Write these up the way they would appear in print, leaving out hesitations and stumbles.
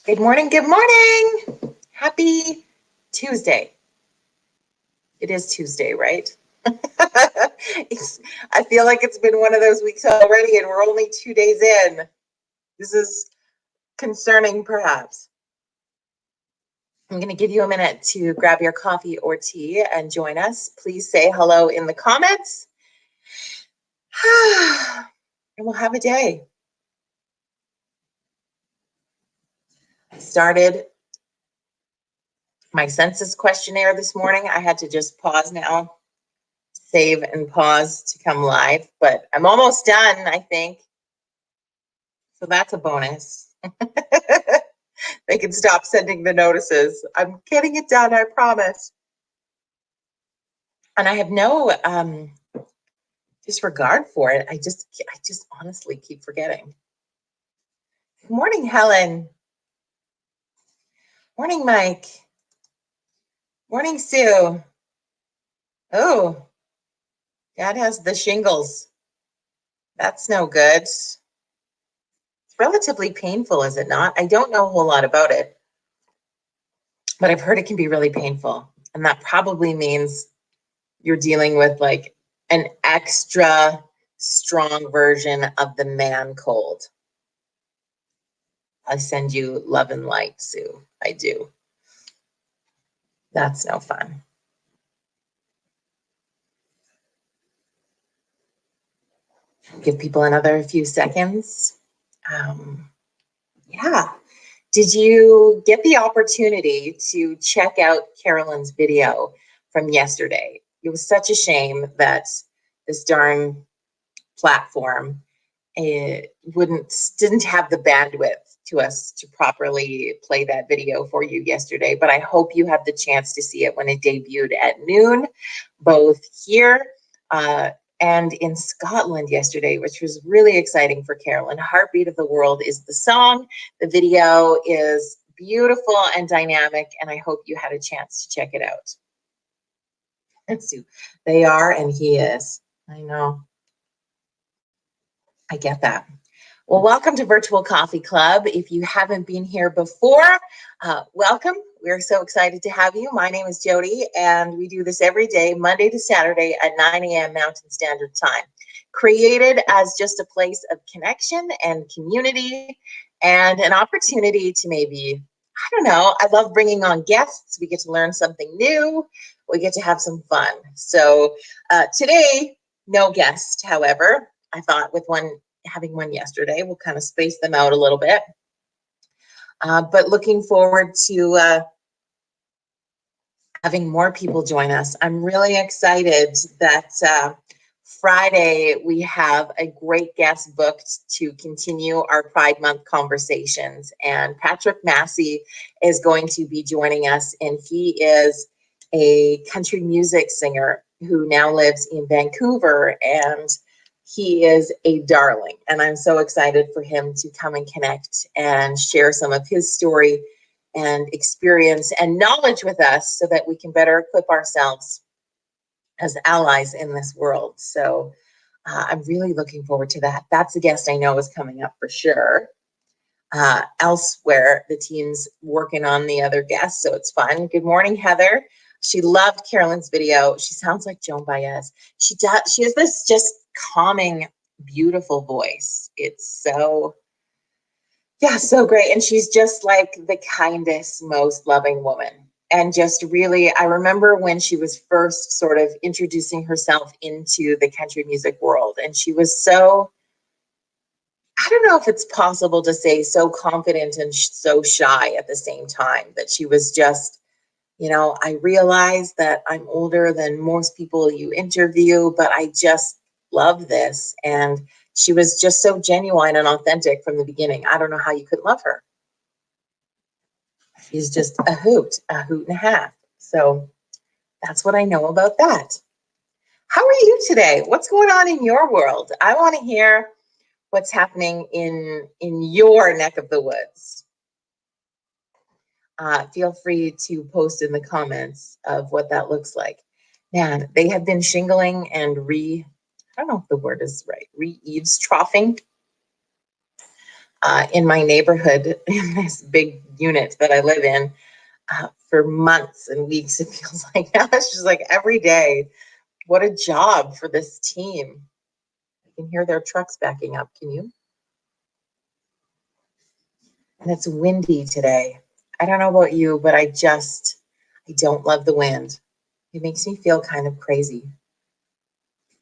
Good morning. Good morning. Happy Tuesday. It is Tuesday, right? I feel like it's been one of those weeks already, and we're only 2 days in. This is concerning, perhaps. I'm going to give you a minute to grab your coffee or tea and join us. Please say hello in the comments. And we'll have a day. I started my census questionnaire this morning. I had to just pause now, save and pause to come live, but I'm almost done, I think. So that's a bonus. They can stop sending the notices. I'm getting it done, I promise. And I have no disregard for it. I just honestly keep forgetting. Good morning, Helen. Morning, Mike. Morning, Sue. Oh, Dad has the shingles. That's no good. It's relatively painful, is it not? I don't know a whole lot about it, but I've heard it can be really painful. And that probably means you're dealing with like an extra strong version of the man cold. I send you love and light, Sue. I do. That's no fun. Give people another few seconds. Yeah. Did you get the opportunity to check out Carolyn's video from yesterday? It was such a shame that this darn platform didn't have the bandwidth to us to properly play that video for you yesterday, but I hope you had the chance to see it when it debuted at noon, both here and in Scotland yesterday, which was really exciting for Carolyn. Heartbeat of the World is the song. The video is beautiful and dynamic, and I hope you had a chance to check it out. And Sue, they are, and he is. I know. I get that. Well, welcome to Virtual Coffee Club. If you haven't been here before, welcome. We're so excited to have you. My name is Jody, and we do this every day, Monday to Saturday at 9 a.m. Mountain Standard Time. Created as just a place of connection and community and an opportunity to maybe, I don't know, I love bringing on guests. We get to learn something new. We get to have some fun. So today, no guest, however. I thought with having one yesterday, we'll kind of space them out a little bit. But looking forward to having more people join us. I'm really excited that Friday we have a great guest booked to continue our Pride Month conversations. And Patrick Massey is going to be joining us, and he is a country music singer who now lives in Vancouver, and he is a darling, and I'm so excited for him to come and connect and share some of his story and experience and knowledge with us so that we can better equip ourselves as allies in this world. So I'm really looking forward to that. That's a guest I know is coming up for sure. Elsewhere, the team's working on the other guests, so it's fun. Good morning, Heather. She loved Carolyn's video. She sounds like Joan Baez. She has this just calming, beautiful voice. It's so great. And she's just like the kindest, most loving woman. And just really, I remember when she was first sort of introducing herself into the country music world, and she was so, I don't know if it's possible to say so confident and so shy at the same time, that she was just, I realize that I'm older than most people you interview, but I just love this. And she was just so genuine and authentic from the beginning. I don't know how you could love her. She's just a hoot and a half. So that's what I know about that. How are you today? What's going on in your world? I want to hear what's happening in your neck of the woods. Feel free to post in the comments of what that looks like. Man, they have been shingling and I don't know if the word is right, eavesdropping in my neighborhood, in this big unit that I live in, for months and weeks. It feels like now it's just like every day. What a job for this team. I can hear their trucks backing up. Can you? And it's windy today. I don't know about you, but I don't love the wind. It makes me feel kind of crazy.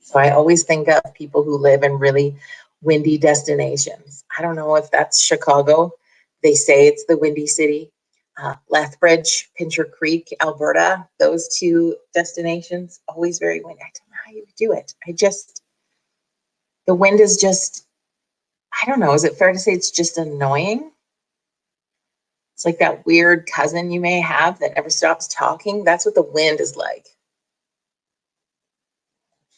So I always think of people who live in really windy destinations. I don't know if that's Chicago. They say it's the Windy City. Lethbridge, Pincher Creek, Alberta, those two destinations, always very windy. I don't know how you do it. The wind is just, I don't know, is it fair to say it's just annoying? It's like that weird cousin you may have that never stops talking. That's what the wind is like.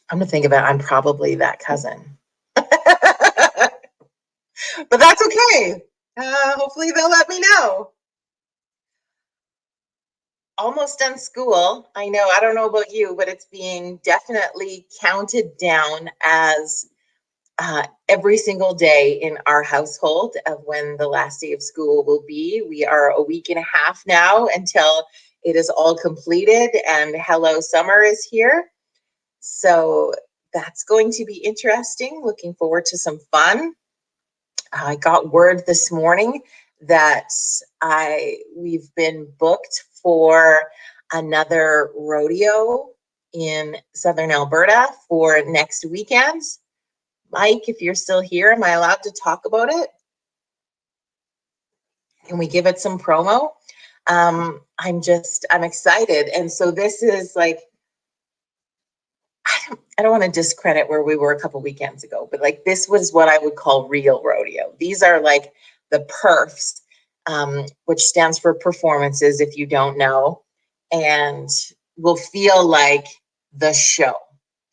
I'm gonna think about it. I'm probably that cousin. But that's okay. Hopefully they'll let me know. Almost done school. I know, I don't know about you, but it's being definitely counted down as every single day in our household of when the last day of school will be. We are a week and a half now until it is all completed and hello summer is here. So that's going to be interesting. Looking forward to some fun. I got word this morning that we've been booked for another rodeo in Southern Alberta for next weekend. Mike, if you're still here, am I allowed to talk about it? Can we give it some promo? I'm excited. And so this is like, I don't want to discredit where we were a couple weekends ago, but like this was what I would call real rodeo. These are like the perfs, which stands for performances, if you don't know, and will feel like the show.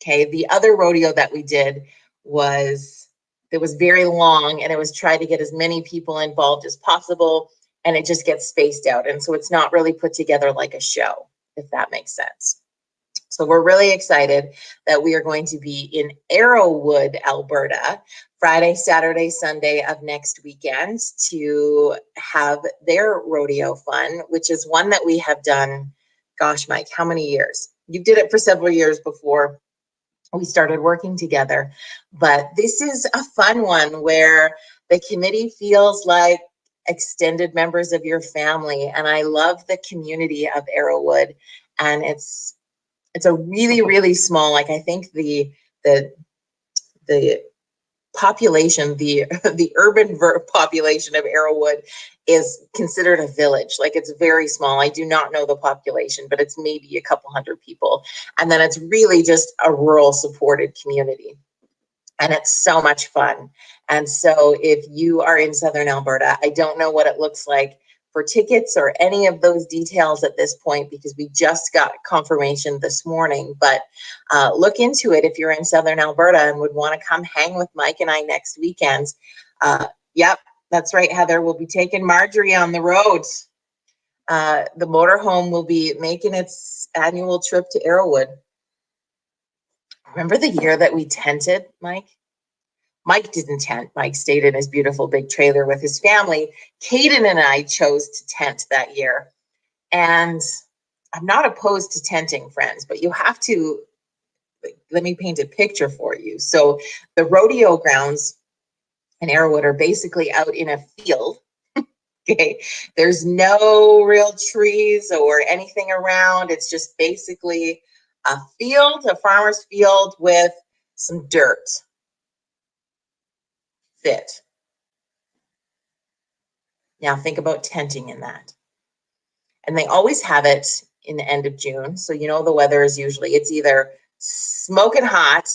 Okay. The other rodeo that we did it was very long and it was trying to get as many people involved as possible. And it just gets spaced out. And so it's not really put together like a show, if that makes sense. So we're really excited that we are going to be in Arrowwood, Alberta, Friday, Saturday, Sunday of next weekend to have their rodeo fun, which is one that we have done, gosh, Mike, how many years? You did it for several years before we started working together. But this is a fun one where the committee feels like extended members of your family. And I love the community of Arrowwood. And it's a really, really small, like I think the population, the urban population of Arrowwood is considered a village. Like it's very small. I do not know the population, but it's maybe a couple hundred people. And then it's really just a rural supported community. And it's so much fun. And so if you are in Southern Alberta, I don't know what it looks like for tickets or any of those details at this point because we just got confirmation this morning, but look into it if you're in Southern Alberta and would want to come hang with Mike and I next weekend. Yep, that's right, Heather. We'll be taking Marjorie on the road. The motorhome will be making its annual trip to Arrowwood. Remember the year that we tented, Mike? Mike didn't tent. Mike stayed in his beautiful big trailer with his family. Caden and I chose to tent that year. And I'm not opposed to tenting, friends, but you have to, let me paint a picture for you. So the rodeo grounds in Arrowwood are basically out in a field. Okay. There's no real trees or anything around. It's just basically a field, a farmer's field with some dirt. Fit. Now think about tenting in that. And they always have it in the end of June. So you know the weather is usually, it's either smoking hot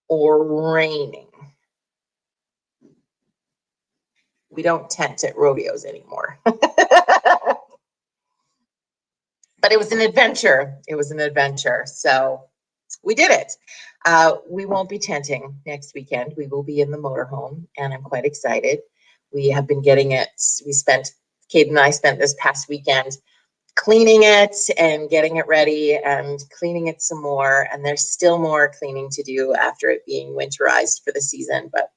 or raining. We don't tent at rodeos anymore. But it was an adventure. It was an adventure. So we did it. We won't be tenting next weekend. We will be in the motorhome, and I'm quite excited. We have been getting it. Kate and I spent this past weekend cleaning it and getting it ready and cleaning it some more. And there's still more cleaning to do after it being winterized for the season. But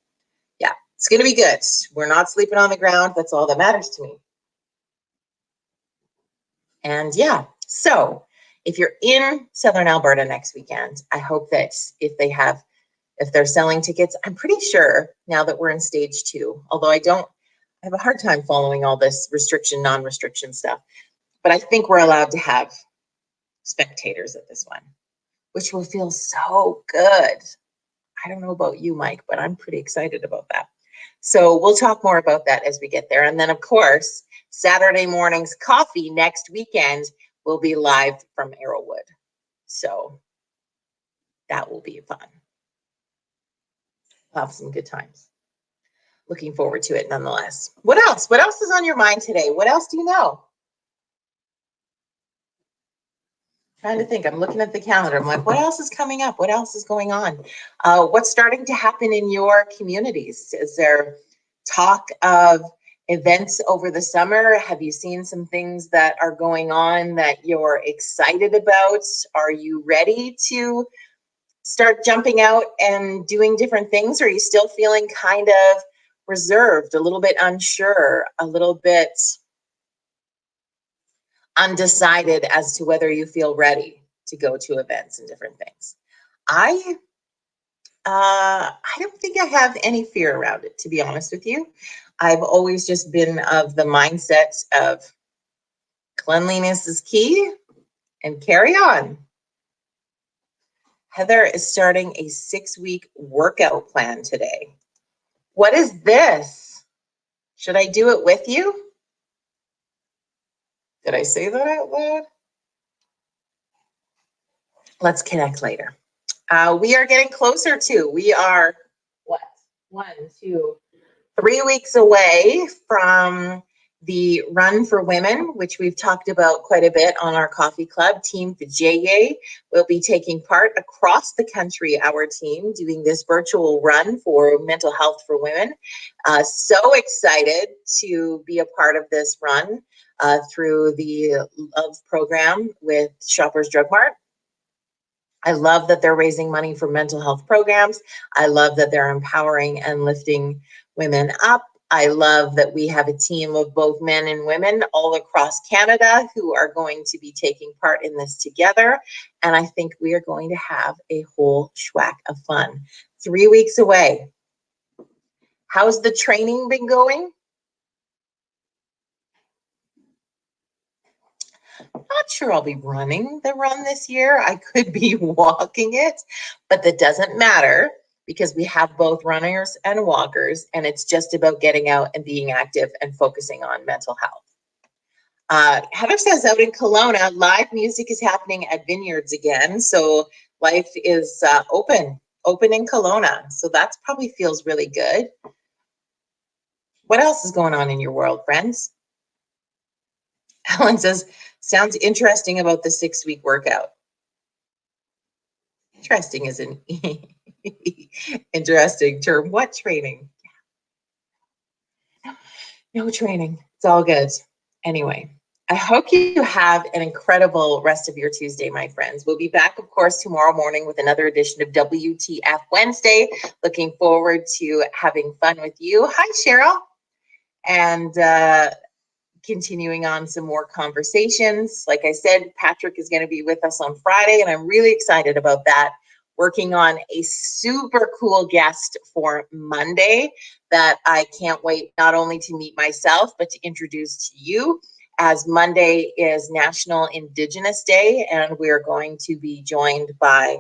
yeah, It's going to be good. We're not sleeping on the ground. That's all that matters to me. And yeah, so if you're in Southern Alberta next weekend, I hope that if they're selling tickets, I'm pretty sure now that we're in stage 2, although I have a hard time following all this restriction, non-restriction stuff, but I think we're allowed to have spectators at this one, which will feel so good. I don't know about you, Mike, but I'm pretty excited about that. So we'll talk more about that as we get there. And then, of course, Saturday morning's coffee next weekend will be live from Arrowwood. So that will be fun. We'll have some good times. Looking forward to it nonetheless. What else? What else is on your mind today? What else do you know? Trying to think. I'm looking at the calendar. I'm like, what else is coming up? What else is going on? What's starting to happen in your communities? Is there talk of events over the summer? Have you seen some things that are going on that you're excited about? Are you ready to start jumping out and doing different things? Or are you still feeling kind of reserved, a little bit unsure, a little bit undecided as to whether you feel ready to go to events and different things? I don't think I have any fear around it, to be honest with you. I've always just been of the mindset of cleanliness is key and carry on. Heather is starting a 6-week workout plan today. What is this? Should I do it with you? Did I say that out loud? Let's connect later. We are getting closer to, we are, what, 1, 2, 3 weeks away from the Run for Women, which we've talked about quite a bit on our coffee club. Team Vijay will be taking part across the country, our team, doing this virtual run for mental health for women. So excited to be a part of this run through the Love program with Shoppers Drug Mart. I love that they're raising money for mental health programs. I love that they're empowering and lifting women up. I love that we have a team of both men and women all across Canada who are going to be taking part in this together. And I think we are going to have a whole schwack of fun. 3 weeks away. How's the training been going? Not sure I'll be running the run this year. I could be walking it, but that doesn't matter because we have both runners and walkers, and it's just about getting out and being active and focusing on mental health. Heather says out in Kelowna, live music is happening at Vineyards again. So life is open in Kelowna. So that probably feels really good. What else is going on in your world, friends? Helen says, sounds interesting about the 6-week workout. Interesting is an interesting term. What training? No training. It's all good. Anyway, I hope you have an incredible rest of your Tuesday, my friends. We'll be back, of course, tomorrow morning with another edition of WTF Wednesday. Looking forward to having fun with you. Hi, Cheryl. And continuing on some more conversations. Like I said, Patrick is going to be with us on Friday, and I'm really excited about that. Working on a super cool guest for Monday that I can't wait not only to meet myself, but to introduce to you, as Monday is National Indigenous Day, and we're going to be joined by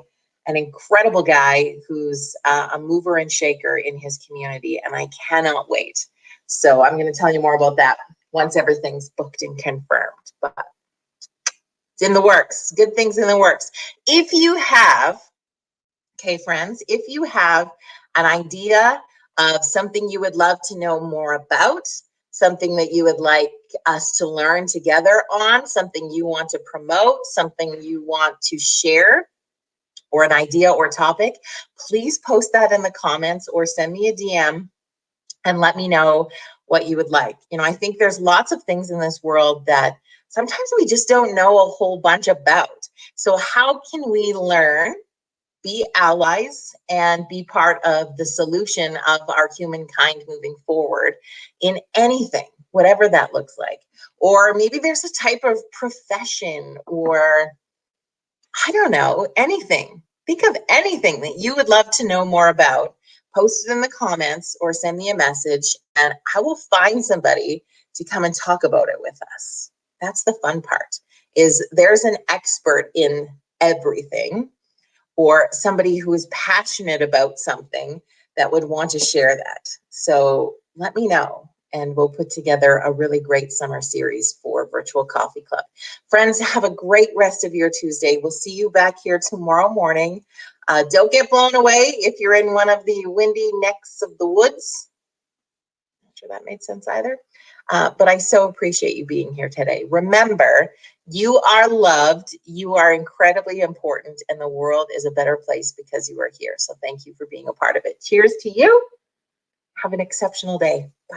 an incredible guy who's a mover and shaker in his community, and I cannot wait. So I'm going to tell you more about that once everything's booked and confirmed, but it's in the works. Good things in the works. If you have, okay, friends, if you have an idea of something you would love to know more about, something that you would like us to learn together on, something you want to promote, something you want to share, or an idea or topic, please post that in the comments or send me a DM and let me know what you would like. You know, I think there's lots of things in this world that sometimes we just don't know a whole bunch about. So how can we learn be allies and be part of the solution of our humankind moving forward in anything, whatever that looks like. Or maybe there's a type of profession, or I don't know, anything. Think of anything that you would love to know more about. Post it in the comments or send me a message, and I will find somebody to come and talk about it with us. That's the fun part, is there's an expert in everything, or somebody who is passionate about something that would want to share that. So let me know, and we'll put together a really great summer series for Virtual Coffee Club. Friends, have a great rest of your Tuesday. We'll see you back here tomorrow morning. Don't get blown away if you're in one of the windy necks of the woods. Not sure that made sense either. But I so appreciate you being here today. Remember, you are loved, you are incredibly important, and the world is a better place because you are here. So thank you for being a part of it. Cheers to you. Have an exceptional day.